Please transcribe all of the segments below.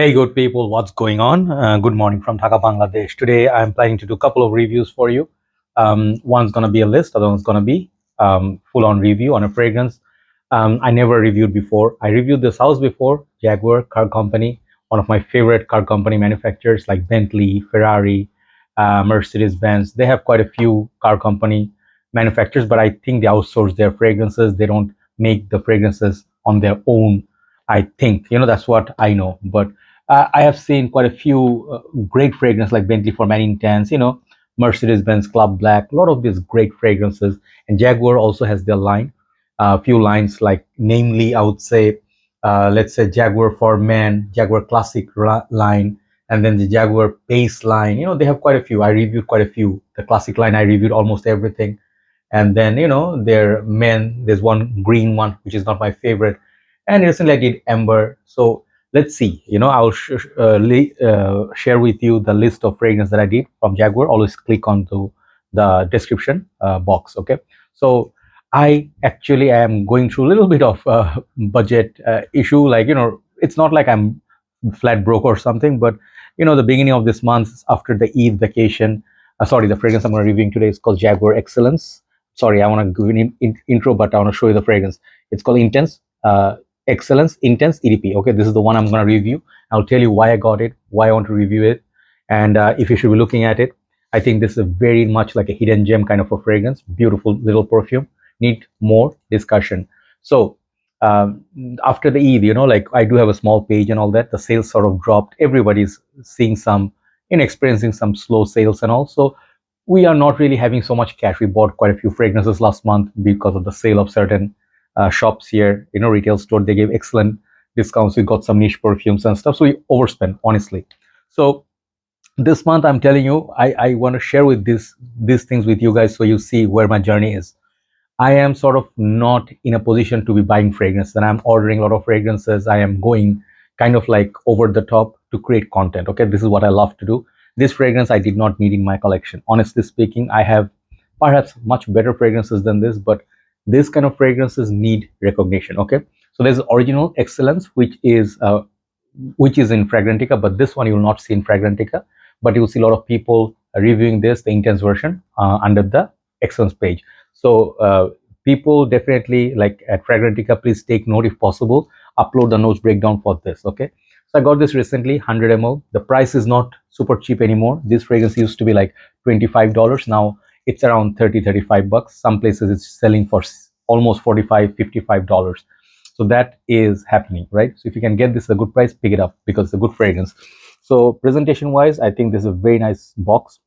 Hey, good people, what's going on? Good morning from Dhaka, Bangladesh. Today, I'm planning to do a couple of reviews for you. One's going to be a list, other one's going to be full-on review on a fragrance. I never reviewed before. I reviewed this house before, Jaguar car company, one of my favorite car company manufacturers like Bentley, Ferrari, Mercedes-Benz. They have quite a few car company manufacturers, but I think they outsource their fragrances. They don't make the fragrances on their own. I think, that's what I know. But I have seen quite a few great fragrances like Bentley for Man Intense, Mercedes-Benz Club Black, a lot of these great fragrances. And Jaguar also has their line, a few lines like, namely, I would say, let's say Jaguar for Men, Jaguar Classic line, and then the Jaguar Pace line. They have quite a few. I reviewed quite a few. The Classic line, I reviewed almost everything. And then, their Men, there's one green one, which is not my favorite. And recently I did Amber. So let's see, I'll share with you the list of fragrance that I did from Jaguar. Always click onto the description box. Okay, so I actually am going through a little bit of budget issue. Like, it's not like I'm flat broke or something, but the beginning of this month after the Eid vacation, sorry, the fragrance I'm going to reviewing today is called Jaguar Excellence. Sorry, I want to give an intro, but I want to show you the fragrance. It's called Intense Excellence Intense EDP. Okay, this is the one I'm going to review. I'll tell you why I got it, why I want to review it, and if you should be looking at it. I think this is very much like a hidden gem kind of a fragrance. Beautiful little perfume. Need more discussion. So after the Eid, like I do have a small page and all that. The sales sort of dropped. Everybody's seeing some, experiencing some slow sales and all. So we are not really having so much cash. We bought quite a few fragrances last month because of the sale of certain shops here, retail store. They gave excellent discounts. We got some niche perfumes and stuff, so we overspent, honestly. So this month, I'm telling you, I want to share with these things with you guys, so you see where my journey is. I am sort of not in a position to be buying fragrance, and I'm ordering a lot of fragrances. I am going kind of like over the top to create content. Okay, this is what I love to do. This fragrance I did not need in my collection. Honestly speaking, I have perhaps much better fragrances than this, but this kind of fragrances need recognition. Okay, so there's original Excellence, which is in Fragrantica, but this one you will not see in Fragrantica, but you will see a lot of people reviewing this, the Intense version, under the Excellence page. So people definitely, like at Fragrantica, please take note, if possible, upload the notes breakdown for this. Okay, so I got this recently, 100 ml. The price is not super cheap anymore. This fragrance used to be like $25. Now it's around 30-35 bucks. Some places it's selling for almost $45-55. So that is happening, right? So if you can get this at a good price, pick it up, because it's a good fragrance. So presentation wise, I think this is a very nice box.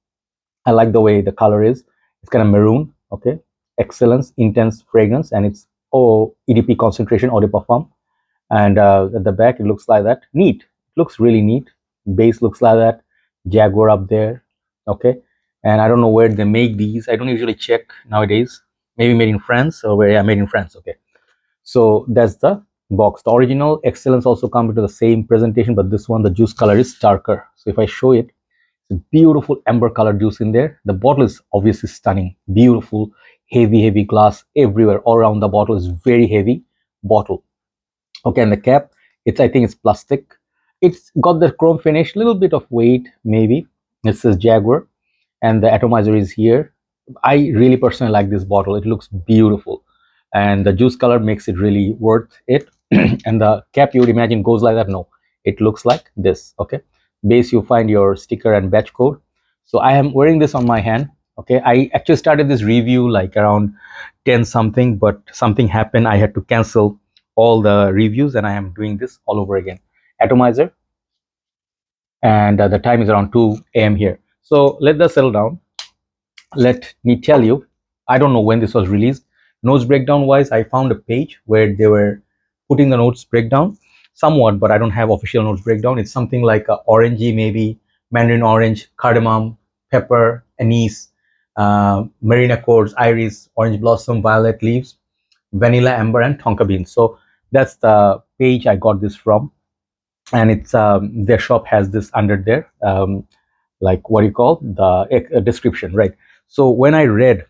I like the way the color is. It's kind of maroon. Okay, Excellence Intense fragrance, and it's EDP concentration eau de parfum. And at the back it looks like that. Neat. It looks really neat. Base looks like that. Jaguar up there. Okay, and I don't know where they make these. I don't usually check nowadays. Maybe made in France, or where? Yeah, made in France. Okay, so that's the box. The original Excellence also comes into the same presentation, but this one, the juice color is darker. So if I show it, it's a beautiful amber color juice in there. The bottle is obviously stunning. Beautiful, heavy glass everywhere. All around the bottle is very heavy bottle. Okay, and the cap, I think it's plastic. It's got the chrome finish, little bit of weight maybe. It says Jaguar, and the atomizer is here. I really personally like this bottle. It looks beautiful, and the juice color makes it really worth it. And the cap, you would imagine, goes like that. No, it looks like this. Okay, base, you find your sticker and batch code. So I am wearing this on my hand. Okay, I actually started this review like around 10 something, but something happened. I had to cancel all the reviews, and I am doing this all over again. Atomizer, and the time is around 2 a.m. here. So let that settle down. Let me tell you, I don't know when this was released. Notes breakdown wise, I found a page where they were putting the notes breakdown somewhat, but I don't have official notes breakdown. It's something like orangey, maybe mandarin orange, cardamom, pepper, anise, marine accords, iris, orange blossom, violet leaves, vanilla, amber, and tonka beans. So that's the page I got this from, and it's their shop has this under there, like what do you call the description, right? So when I read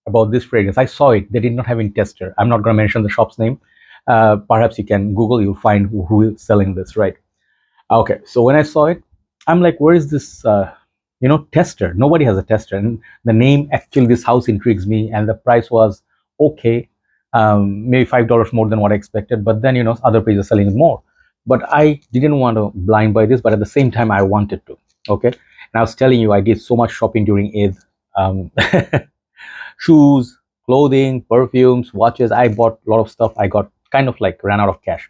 about this fragrance, I saw it. They did not have in tester. I'm not going to mention the shop's name. Perhaps you can Google. You'll find who is selling this, right? Okay, so when I saw it, I'm like, where is this, tester? Nobody has a tester. And the name, actually, this house intrigues me. And the price was okay, maybe $5 more than what I expected. But then, other places are selling more. But I didn't want to blind buy this, but at the same time, I wanted to. Okay. And I was telling you, I did so much shopping during Eid. Um, shoes, clothing, perfumes, watches. I bought a lot of stuff. I got kind of like ran out of cash.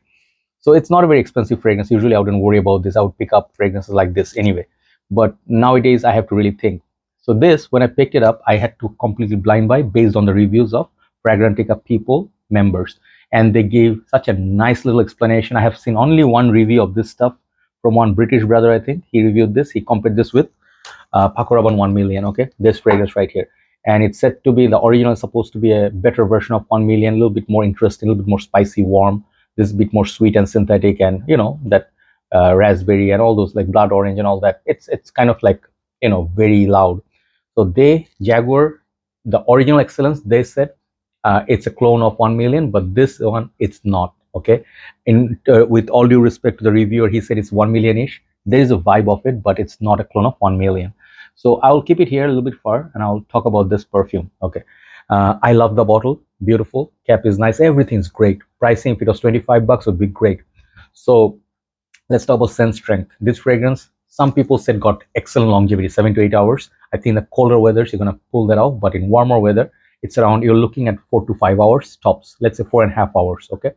So it's not a very expensive fragrance. Usually I wouldn't worry about this. I would pick up fragrances like this anyway. But nowadays I have to really think. So this, when I picked it up, I had to completely blind buy based on the reviews of Fragrantica people, members. And they gave such a nice little explanation. I have seen only one review of this stuff from one British brother, I think. He reviewed this. He compared this with Pakuraban 1 million, okay? This fragrance right here. And it's said to be, the original is supposed to be a better version of 1 million, a little bit more interesting, a little bit more spicy, warm, this bit more sweet and synthetic, and that raspberry and all those like blood orange and all that. It's kind of like very loud. So they Jaguar, the original Excellence, they said it's a clone of 1 million, but this one it's not. Okay, in with all due respect to the reviewer, he said it's 1 million ish. There is a vibe of it, but it's not a clone of 1 million. So I'll keep it here a little bit far, and I'll talk about this perfume. Okay, I love the bottle, beautiful, cap is nice, everything's great. Pricing, if it was 25 bucks, would be great. So let's talk about scent strength. This fragrance, some people said, got excellent longevity, 7 to 8 hours. I think in the colder weathers you're gonna pull that off, but in warmer weather, it's around, you're looking at 4 to 5 hours tops. Let's say 4.5 hours. Okay,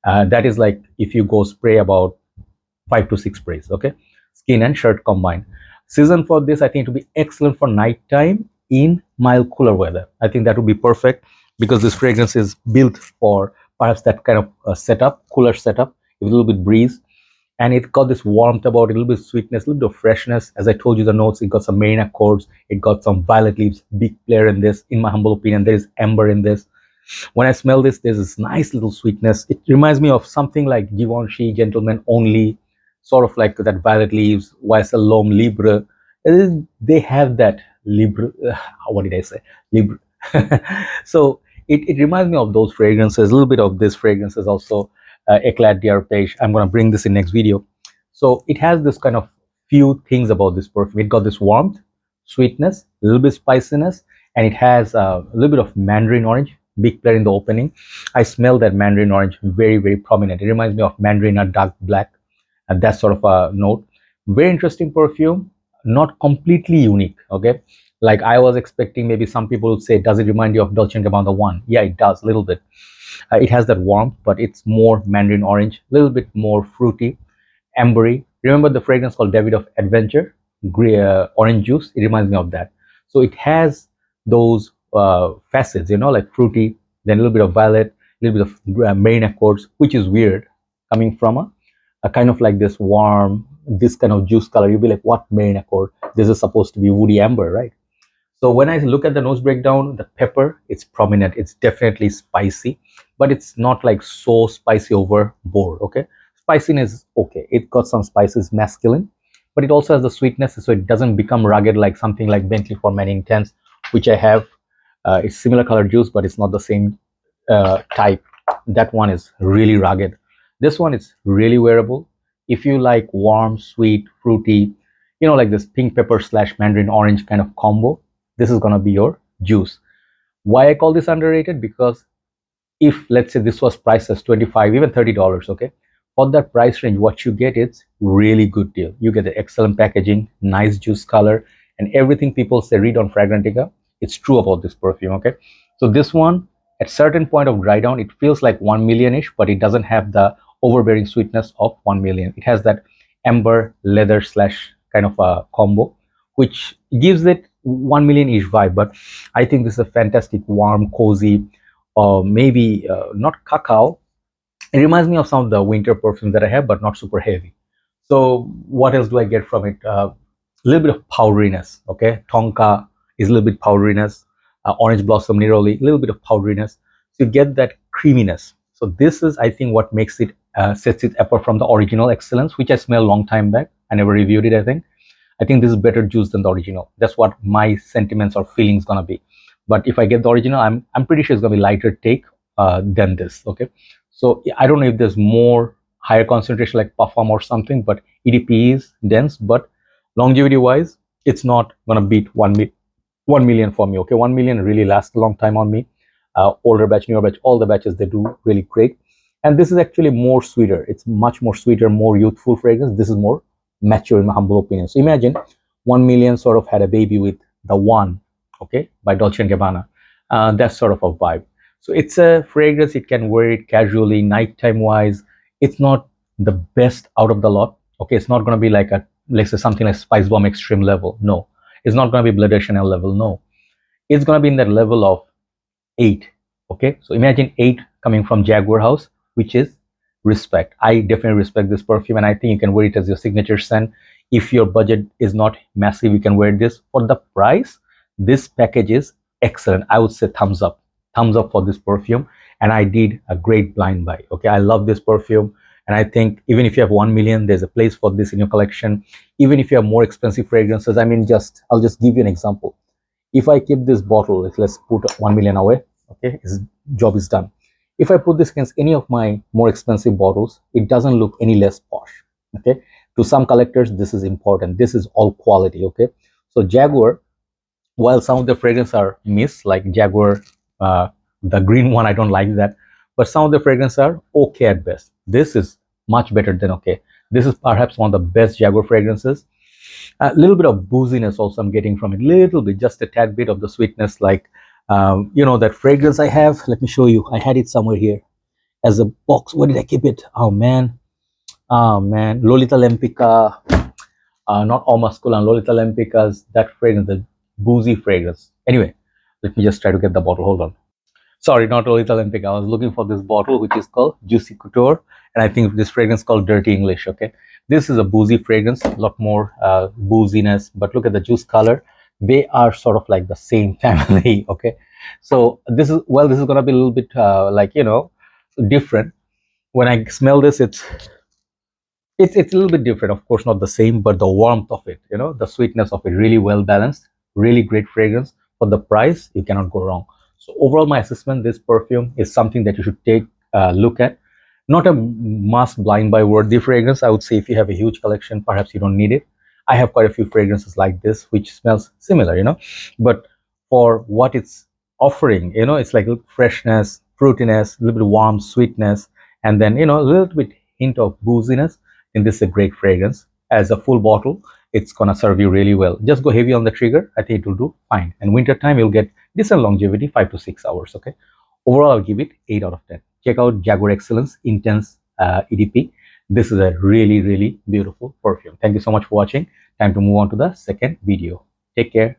that is like if you go spray about 5 to 6 sprays. Okay, skin and shirt combined. Season for this, I think it will be excellent for nighttime in mild cooler weather. I think that would be perfect because this fragrance is built for perhaps that kind of setup, cooler setup, with a little bit breeze. And it got this warmth about it, a little bit of sweetness, a little bit of freshness. As I told you, the notes, it got some marine accords, it got some violet leaves, big player in this. In my humble opinion, there is amber in this. When I smell this, there's this nice little sweetness. It reminds me of something like Givenchy Gentleman Only, sort of like that violet leaves, YSL L'Homme Libre. They have that Libre, what did I say? Libre. So it reminds me of those fragrances, a little bit of this fragrances also, Eclat d'Arpège. I'm going to bring this in next video. So it has this kind of few things about this perfume. It got this warmth, sweetness, a little bit spiciness, and it has a little bit of mandarin orange, big player in the opening. I smell that mandarin orange very, very prominent. It reminds me of mandarin or dark black, and that sort of a note. Very interesting perfume, not completely unique. Okay, like I was expecting, maybe some people would say, does it remind you of Dolce & Gabbana 1? Yeah, it does, a little bit. It has that warmth, but it's more mandarin orange, a little bit more fruity, ambery. Remember the fragrance called David of Adventure, orange juice? It reminds me of that. So it has those facets, like fruity, then a little bit of violet, a little bit of marine accords, which is weird coming from a kind of like this warm, this kind of juice color. You'll be like, what marine accord? This is supposed to be woody amber, right? So when I look at the nose breakdown, the pepper, it's prominent. It's definitely spicy, but it's not like so spicy overboard. Okay, spiciness is okay. It got some spices, masculine, but it also has the sweetness, so it doesn't become rugged like something like Bentley for Many Intense, which I have. It's similar color juice, but it's not the same type. That one is really rugged. This one is really wearable. If you like warm, sweet, fruity, like this pink pepper slash mandarin orange kind of combo, this is gonna be your juice. Why I call this underrated? Because if let's say this was priced as 25, even $30, okay, for that price range, what you get is really good deal. You get the excellent packaging, nice juice color, and everything people say read on Fragrantica, it's true about this perfume. Okay, so this one, at certain point of dry down, it feels like 1 million-ish, but it doesn't have the overbearing sweetness of 1 million. It has that amber leather slash kind of a combo, which gives it 1 million-ish vibe. But I think this is a fantastic, warm, cozy, or maybe not cacao. It reminds me of some of the winter perfumes that I have, but not super heavy. So what else do I get from it? A little bit of powderiness. Okay, tonka is a little bit powderiness. Orange blossom neroli, a little bit of powderiness. So you get that creaminess. So this is, I think, what makes it sets it apart from the original Excellence, which I smelled a long time back. I never reviewed it, I think this is better juice than the original. That's what my sentiments or feelings gonna be. But if I get the original, I'm pretty sure it's gonna be lighter take than this. Okay, so I don't know if there's more higher concentration like Perfume or something, but EDP is dense. But longevity wise, it's not gonna beat 1 million for me. Okay, 1 million really lasts a long time on me. Older batch, newer batch, all the batches, they do really great. And this is actually more sweeter. It's much more sweeter, more youthful fragrance. This is more mature in my humble opinion. So imagine 1 million sort of had a baby with the one, okay, by Dolce & Gabbana. That sort of a vibe. So it's a fragrance. It can wear it casually, nighttime wise. It's not the best out of the lot. Okay, it's not going to be like a, let's say, something like Spice Bomb Extreme level. No, it's not going to be Blood Chanel level. No, it's going to be in that level of 8. Okay, so imagine 8 coming from Jaguar house, which is respect. I definitely respect this perfume, and I think you can wear it as your signature scent. If your budget is not massive, you can wear this for the price. This package is excellent. I would say thumbs up for this perfume. And I did a great blind buy. Okay, I love this perfume, and I think even if you have 1 million, there's a place for this in your collection. Even if you have more expensive fragrances, I mean, I'll just give you an example. If I keep this bottle, let's put 1 million away, okay, his job is done. If I put this against any of my more expensive bottles, it doesn't look any less posh. Okay, to some collectors, this is important. This is all quality. Okay, so Jaguar, while some of the fragrances are miss, like Jaguar, the green one, I don't like that, but some of the fragrances are okay at best. This is much better than okay. This is perhaps one of the best Jaguar fragrances. A little bit of booziness also I'm getting from it, little bit, just a tad bit of the sweetness, like you know, that fragrance I have. Let me show you. I had it somewhere here as a box. Where did I keep it? Oh man, Lolita Lempica, not Eau Masculin, Lolita Lempica's that fragrance, the boozy fragrance. Anyway, let me just try to get the bottle. Hold on. Sorry, not Lolita Lempica. I was looking for this bottle, which is called Juicy Couture, and I think this fragrance called Dirty English. Okay, this is a boozy fragrance, a lot more booziness, but look at the juice color. They are sort of like the same family. Okay, so this is, well, this is gonna be a little bit like, you know, different. When I smell this, it's a little bit different, of course, not the same, but the warmth of it, you know, the sweetness of it, really well balanced, really great fragrance. For the price, you cannot go wrong. So overall, my assessment, this perfume is something that you should take a look at. Not a must blind buy worthy fragrance. I would say if you have a huge collection, perhaps you don't need it. I have quite a few fragrances like this which smells similar, you know, but for what it's offering, you know, it's like freshness, fruitiness, a little bit of warm sweetness, and then, you know, a little bit hint of booziness. And this is a great fragrance. As a full bottle, it's gonna serve you really well. Just go heavy on the trigger. I think it will do fine. And winter time, you'll get decent longevity, 5 to 6 hours. Okay. Overall, I'll give it 8 out of 10. Check out Jaguar Excellence Intense EDP. This is a really, really beautiful perfume. Thank you so much for watching. Time to move on to the second video. Take care.